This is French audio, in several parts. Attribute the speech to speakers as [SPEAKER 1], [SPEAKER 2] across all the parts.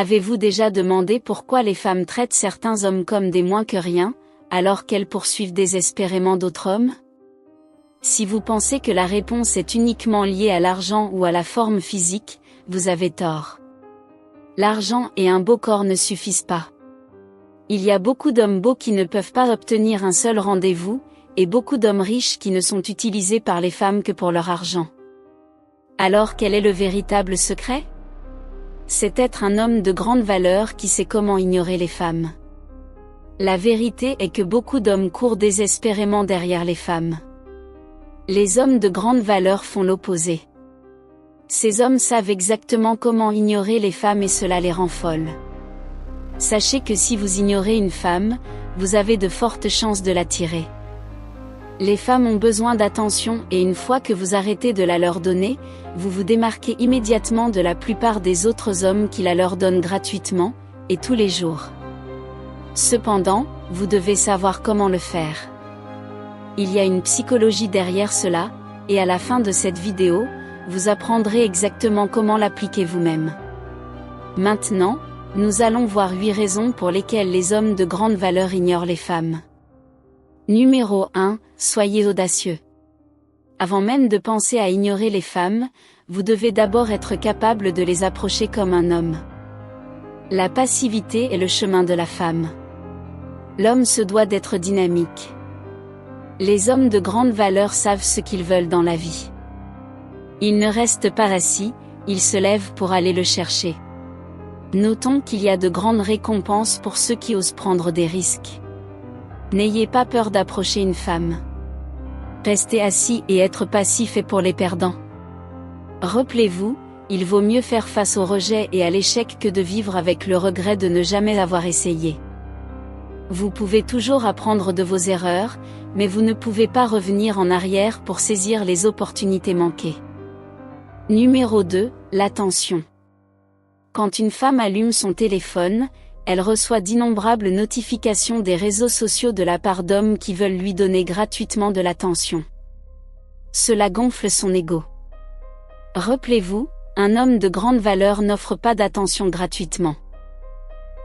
[SPEAKER 1] Avez-vous déjà demandé pourquoi les femmes traitent certains hommes comme des moins que rien, alors qu'elles poursuivent désespérément d'autres hommes? Si vous pensez que la réponse est uniquement liée à l'argent ou à la forme physique, vous avez tort. L'argent et un beau corps ne suffisent pas. Il y a beaucoup d'hommes beaux qui ne peuvent pas obtenir un seul rendez-vous, et beaucoup d'hommes riches qui ne sont utilisés par les femmes que pour leur argent. Alors quel est le véritable secret? C'est être un homme de grande valeur qui sait comment ignorer les femmes. La vérité est que beaucoup d'hommes courent désespérément derrière les femmes. Les hommes de grande valeur font l'opposé. Ces hommes savent exactement comment ignorer les femmes et cela les rend folles. Sachez que si vous ignorez une femme, vous avez de fortes chances de l'attirer. Les femmes ont besoin d'attention et une fois que vous arrêtez de la leur donner, vous vous démarquez immédiatement de la plupart des autres hommes qui la leur donnent gratuitement, et tous les jours. Cependant, vous devez savoir comment le faire. Il y a une psychologie derrière cela, et à la fin de cette vidéo, vous apprendrez exactement comment l'appliquer vous-même. Maintenant, nous allons voir 8 raisons pour lesquelles les hommes de grande valeur ignorent les femmes. Numéro 1, soyez audacieux. Avant même de penser à ignorer les femmes, vous devez d'abord être capable de les approcher comme un homme. La passivité est le chemin de la femme. L'homme se doit d'être dynamique. Les hommes de grande valeur savent ce qu'ils veulent dans la vie. Ils ne restent pas assis, ils se lèvent pour aller le chercher. Notons qu'il y a de grandes récompenses pour ceux qui osent prendre des risques. N'ayez pas peur d'approcher une femme. Rester assis et être passif est pour les perdants. Rappelez-vous, il vaut mieux faire face au rejet et à l'échec que de vivre avec le regret de ne jamais avoir essayé. Vous pouvez toujours apprendre de vos erreurs, mais vous ne pouvez pas revenir en arrière pour saisir les opportunités manquées. Numéro 2, l'attention. Quand une femme allume son téléphone, elle reçoit d'innombrables notifications des réseaux sociaux de la part d'hommes qui veulent lui donner gratuitement de l'attention. Cela gonfle son ego. Rappelez-vous, un homme de grande valeur n'offre pas d'attention gratuitement.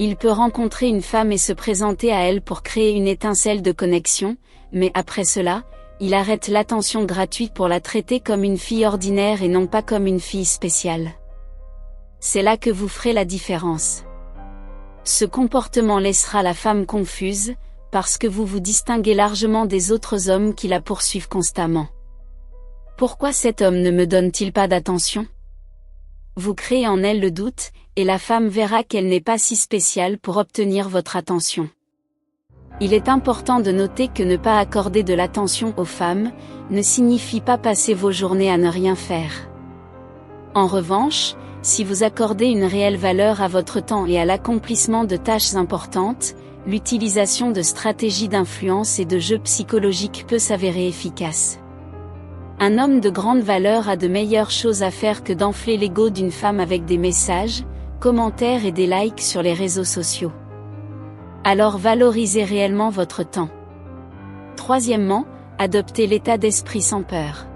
[SPEAKER 1] Il peut rencontrer une femme et se présenter à elle pour créer une étincelle de connexion, mais après cela, il arrête l'attention gratuite pour la traiter comme une fille ordinaire et non pas comme une fille spéciale. C'est là que vous ferez la différence. Ce comportement laissera la femme confuse, parce que vous vous distinguez largement des autres hommes qui la poursuivent constamment. Pourquoi cet homme ne me donne-t-il pas d'attention? Vous créez en elle le doute, et la femme verra qu'elle n'est pas si spéciale pour obtenir votre attention. Il est important de noter que ne pas accorder de l'attention aux femmes, ne signifie pas passer vos journées à ne rien faire. En revanche, si vous accordez une réelle valeur à votre temps et à l'accomplissement de tâches importantes, l'utilisation de stratégies d'influence et de jeux psychologiques peut s'avérer efficace. Un homme de grande valeur a de meilleures choses à faire que d'enfler l'ego d'une femme avec des messages, commentaires et des likes sur les réseaux sociaux. Alors valorisez réellement votre temps. Troisièmement, adoptez l'état d'esprit sans peur.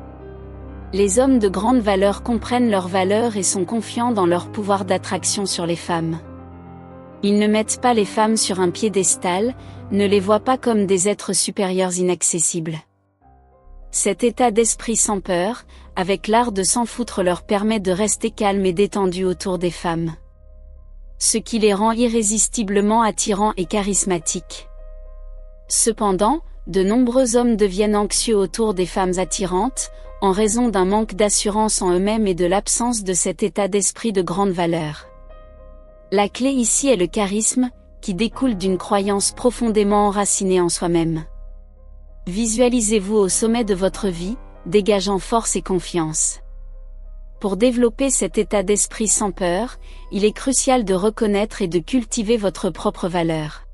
[SPEAKER 1] Les hommes de grande valeur comprennent leurs valeurs et sont confiants dans leur pouvoir d'attraction sur les femmes. Ils ne mettent pas les femmes sur un piédestal, ne les voient pas comme des êtres supérieurs inaccessibles. Cet état d'esprit sans peur, avec l'art de s'en foutre leur permet de rester calmes et détendus autour des femmes. Ce qui les rend irrésistiblement attirants et charismatiques. Cependant, de nombreux hommes deviennent anxieux autour des femmes attirantes, en raison d'un manque d'assurance en eux-mêmes et de l'absence de cet état d'esprit de grande valeur. La clé ici est le charisme, qui découle d'une croyance profondément enracinée en soi-même. Visualisez-vous au sommet de votre vie, dégageant force et confiance. Pour développer cet état d'esprit sans peur, il est crucial de reconnaître et de cultiver votre propre valeur.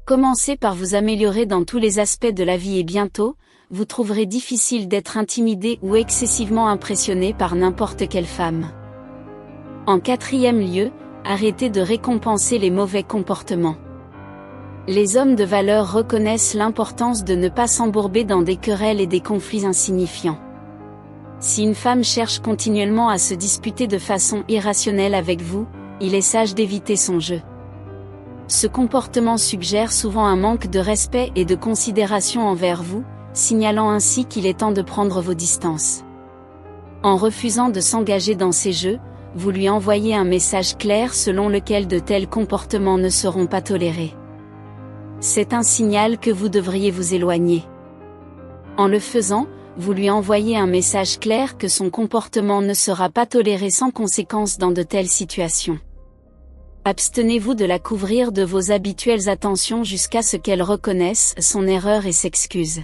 [SPEAKER 1] Commencez par vous améliorer dans tous les aspects de la vie et bientôt, vous trouverez difficile d'être intimidé ou excessivement impressionné par n'importe quelle femme. En quatrième lieu, arrêtez de récompenser les mauvais comportements. Les hommes de valeur reconnaissent l'importance de ne pas s'embourber dans des querelles et des conflits insignifiants. Si une femme cherche continuellement à se disputer de façon irrationnelle avec vous, il est sage d'éviter son jeu. Ce comportement suggère souvent un manque de respect et de considération envers vous, signalant ainsi qu'il est temps de prendre vos distances. En refusant de s'engager dans ces jeux, vous lui envoyez un message clair selon lequel de tels comportements ne seront pas tolérés. C'est un signal que vous devriez vous éloigner. En le faisant, vous lui envoyez un message clair que son comportement ne sera pas toléré sans conséquence dans de telles situations. Abstenez-vous de la couvrir de vos habituelles attentions jusqu'à ce qu'elle reconnaisse son erreur et s'excuse.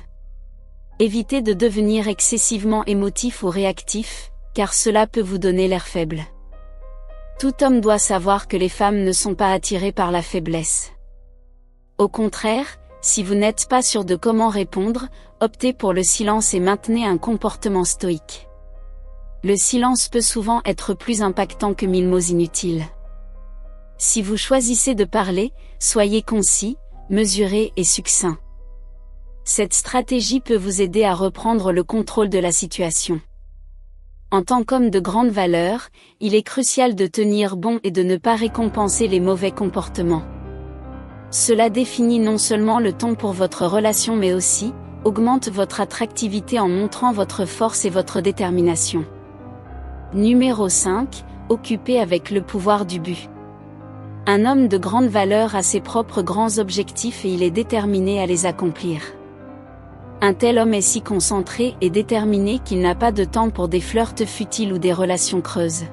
[SPEAKER 1] Évitez de devenir excessivement émotif ou réactif, car cela peut vous donner l'air faible. Tout homme doit savoir que les femmes ne sont pas attirées par la faiblesse. Au contraire, si vous n'êtes pas sûr de comment répondre, optez pour le silence et maintenez un comportement stoïque. Le silence peut souvent être plus impactant que 1000 mots inutiles. Si vous choisissez de parler, soyez concis, mesuré et succinct. Cette stratégie peut vous aider à reprendre le contrôle de la situation. En tant qu'homme de grande valeur, il est crucial de tenir bon et de ne pas récompenser les mauvais comportements. Cela définit non seulement le ton pour votre relation mais aussi, augmente votre attractivité en montrant votre force et votre détermination. Numéro 5, occupé avec le pouvoir du but. Un homme de grande valeur a ses propres grands objectifs et il est déterminé à les accomplir. Un tel homme est si concentré et déterminé qu'il n'a pas de temps pour des flirts futiles ou des relations creuses.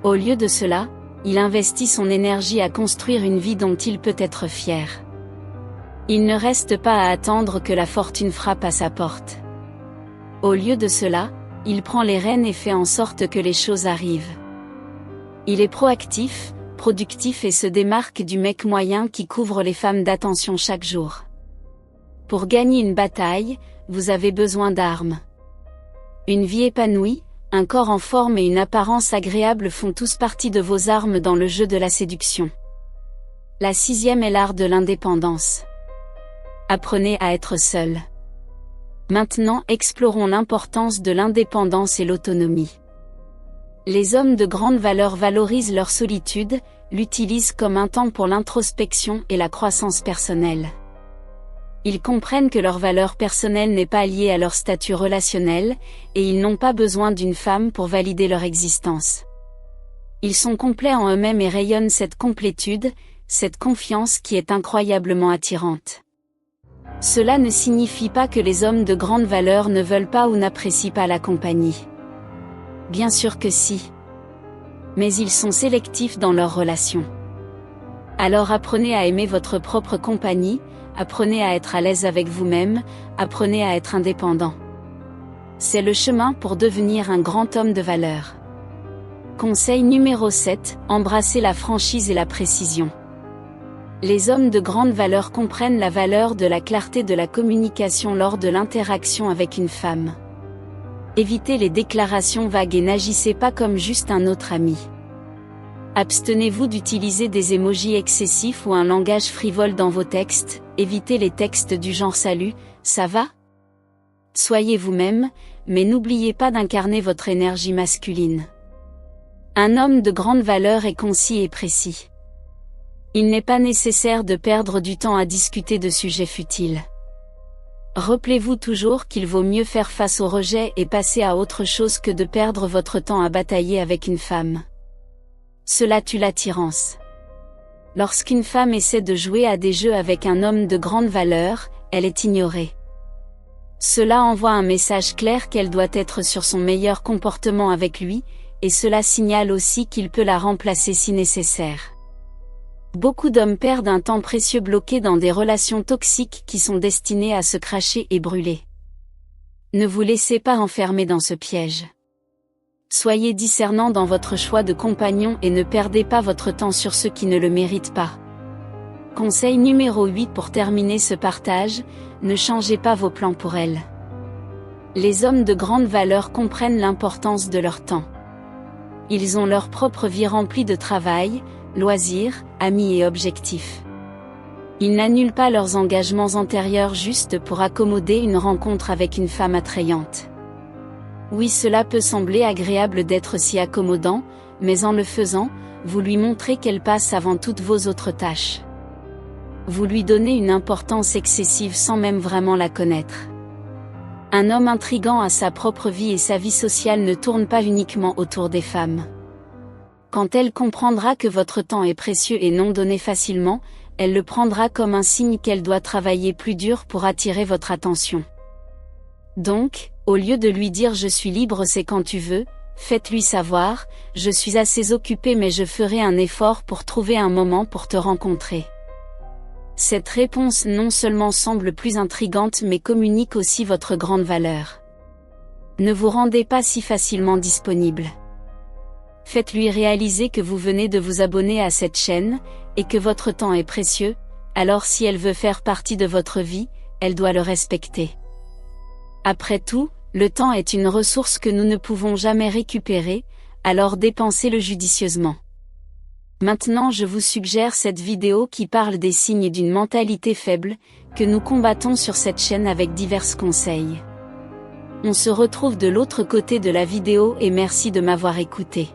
[SPEAKER 1] Au lieu de cela, il investit son énergie à construire une vie dont il peut être fier. Il ne reste pas à attendre que la fortune frappe à sa porte. Au lieu de cela, il prend les rênes et fait en sorte que les choses arrivent. Il est proactif, productif et se démarque du mec moyen qui couvre les femmes d'attention chaque jour. Pour gagner une bataille, vous avez besoin d'armes. Une vie épanouie, un corps en forme et une apparence agréable font tous partie de vos armes dans le jeu de la séduction. La 6e est l'art de l'indépendance. Apprenez à être seul. Maintenant, explorons l'importance de l'indépendance et l'autonomie. Les hommes de grande valeur valorisent leur solitude, l'utilisent comme un temps pour l'introspection et la croissance personnelle. Ils comprennent que leur valeur personnelle n'est pas liée à leur statut relationnel, et ils n'ont pas besoin d'une femme pour valider leur existence. Ils sont complets en eux-mêmes et rayonnent cette complétude, cette confiance qui est incroyablement attirante. Cela ne signifie pas que les hommes de grande valeur ne veulent pas ou n'apprécient pas la compagnie. Bien sûr que si. Mais ils sont sélectifs dans leurs relations. Alors apprenez à aimer votre propre compagnie, apprenez à être à l'aise avec vous-même, apprenez à être indépendant. C'est le chemin pour devenir un grand homme de valeur. Conseil numéro 7, embrassez la franchise et la précision. Les hommes de grande valeur comprennent la valeur de la clarté de la communication lors de l'interaction avec une femme. Évitez les déclarations vagues et n'agissez pas comme juste un autre ami. Abstenez-vous d'utiliser des émojis excessifs ou un langage frivole dans vos textes, évitez les textes du genre « Salut, ça va ?» Soyez vous-même, mais n'oubliez pas d'incarner votre énergie masculine. Un homme de grande valeur est concis et précis. Il n'est pas nécessaire de perdre du temps à discuter de sujets futiles. Rappelez-vous toujours qu'il vaut mieux faire face au rejet et passer à autre chose que de perdre votre temps à batailler avec une femme. Cela tue l'attirance. Lorsqu'une femme essaie de jouer à des jeux avec un homme de grande valeur, elle est ignorée. Cela envoie un message clair qu'elle doit être sur son meilleur comportement avec lui, et cela signale aussi qu'il peut la remplacer si nécessaire. Beaucoup d'hommes perdent un temps précieux bloqués dans des relations toxiques qui sont destinées à se cracher et brûler. Ne vous laissez pas enfermer dans ce piège. Soyez discernant dans votre choix de compagnon et ne perdez pas votre temps sur ceux qui ne le méritent pas. Conseil numéro 8 pour terminer ce partage, ne changez pas vos plans pour elle. Les hommes de grande valeur comprennent l'importance de leur temps. Ils ont leur propre vie remplie de travail, loisirs, amis et objectifs. Ils n'annulent pas leurs engagements antérieurs juste pour accommoder une rencontre avec une femme attrayante. Oui, cela peut sembler agréable d'être si accommodant, mais en le faisant, vous lui montrez qu'elle passe avant toutes vos autres tâches. Vous lui donnez une importance excessive sans même vraiment la connaître. Un homme intrigant a sa propre vie et sa vie sociale ne tourne pas uniquement autour des femmes. Quand elle comprendra que votre temps est précieux et non donné facilement, elle le prendra comme un signe qu'elle doit travailler plus dur pour attirer votre attention. Donc, au lieu de lui dire « je suis libre, c'est quand tu veux », faites-lui savoir « je suis assez occupé mais je ferai un effort pour trouver un moment pour te rencontrer ». Cette réponse non seulement semble plus intrigante mais communique aussi votre grande valeur. Ne vous rendez pas si facilement disponible. Faites-lui réaliser que vous venez de vous abonner à cette chaîne, et que votre temps est précieux, alors si elle veut faire partie de votre vie, elle doit le respecter. Après tout, le temps est une ressource que nous ne pouvons jamais récupérer, alors dépensez-le judicieusement. Maintenant je vous suggère cette vidéo qui parle des signes d'une mentalité faible, que nous combattons sur cette chaîne avec divers conseils. On se retrouve de l'autre côté de la vidéo et merci de m'avoir écouté.